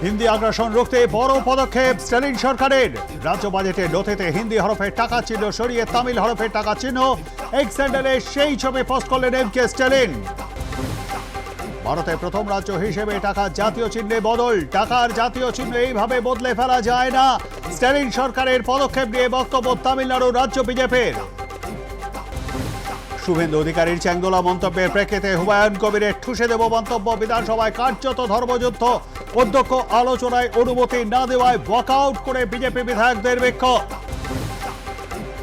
হিন্দি আগ্রাসন রুখতে বড় পদক্ষেপ স্ট্যালিন সরকারের। রাজ্য বাজেটের নথিতে হিন্দি হরফের টাকা চিহ্ন সরিয়ে তামিল হরফের টাকা চিহ্ন। এক্স হ্যান্ডেলে সেই ছবি পোস্ট করলেন এম.কে. স্ট্যালিন। ভারতের প্রথম রাজ্য হিসেবে টাকা জাতীয় চিহ্নে বদল। টাকার জাতীয় চিহ্ন এইভাবে বদলে ফেলা যায় না। স্ট্যালিন সরকারের পদক্ষেপ নিয়ে বক্তব্য তামিলনাড়ু রাজ্য বিজেপির। শুভেন্দু অধিকারীর চ্যাংদোলা মন্তব্যের প্রেক্ষিতে হুমায়ুন কবিরের ঠুসে দেব মন্তব্য। বিধানসভায় কার্যত ধর্মযুদ্ধ। অধ্যক্ষ আলোচনায় অনুমতি না দেওয়ায় ওয়াকআউট করে বিজেপি বিধায়কদের বিক্ষোভ।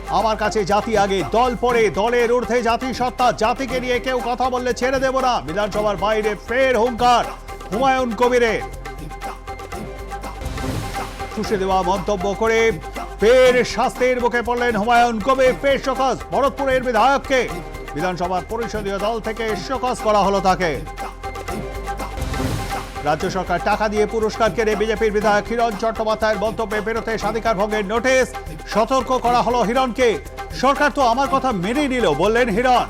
আমার কাছে জাতি আগে, দল পরে, দলের ঊর্ধ্বে জাতি সত্তা। জাতিকে নিয়ে কেউ কথা বললে ছেড়ে দেব না। বিধানসভার বাইরে ফের হুঙ্কার হুমায়ুন কবিরের। ঠুসে দেওয়া মন্তব্য করে ফের শাস্তির মুখে পড়লেন হুমায়ুন কবির। ফের শোকজ ভরতপুরের বিধায়ককে। বিধানসভার পরিষদীয় দল থেকে শোকজ করা হলো তাকে। রাজ্য সরকার টাকা দিয়ে পুরস্কার কেড়ে বিজেপির বিধায়ক হিরণ চট্টোপাধ্যায়ের মন্তব্যে বেরোতে স্বাধিকার ভঙ্গের নোটিশ। সতর্ক করা হলো হিরণকে। সরকার তো আমার কথা মেনে নিল, বললেন হিরণ।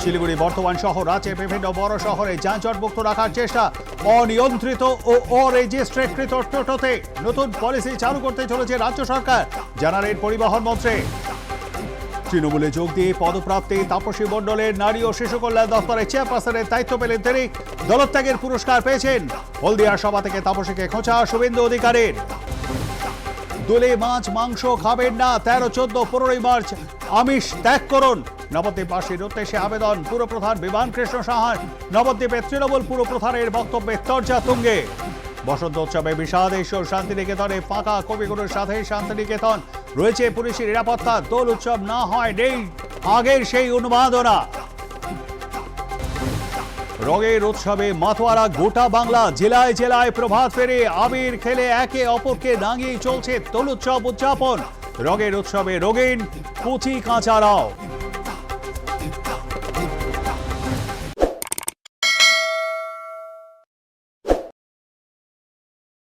শিলিগুড়ি, বর্ধমান সহ রাজ্যের বিভিন্ন বড় শহরে যানজট মুক্ত রাখার চেষ্টা। অনিয়ন্ত্রিত ও অরেজিস্ট্রেকৃত টোটোতে নতুন পলিসি চালু করতে চলেছে রাজ্য সরকার, জানালেন পরিবহন মন্ত্রী। তৃণমূলে যোগ দিয়ে পদপ্রাপ্তি তাপসী মণ্ডলের নারী ও শিশু কল্যাণ দপ্তরের চেয়ারপারসনের দায়িত্ব পেলেন তিনি। দলত্যাগের পুরস্কার পেয়েছেন। হলদিয়ার সভা থেকে তাপসীকে খোঁচা শুভেন্দু অধিকারীর। দোলে মাছ মাংস খাবেন না, 13, 14, 15 মার্চ আমিষ ত্যাগ করুন। নবদ্বীপবাসীর উদ্দেশ্যে আবেদন পুরপ্রধান বিমান কৃষ্ণ সাহার। নবদ্বীপের তৃণমূল পুরপ্রধানের বক্তব্যে তর্জা তুঙ্গে। বসন্ত উৎসবে বিষাদ। ঈশ্বর শান্তিনিকেতনে ফাঁকা। কবিগুরুর সাথে শান্তিনিকেতন। রয়েছে পুলিশের নিরাপত্তা। দোল উৎসব না হয় নেই আগের সেই উন্মাদনা। রঙের উৎসবে মাতোয়ারা গোটা বাংলা। জেলায় জেলায় প্রভাত ফেরে আবির খেলে একে অপরকে রাঙিয়ে চলছে দোল উৎসব উদযাপন। রঙের উৎসবে রঙিন কচি কাঁচারাও।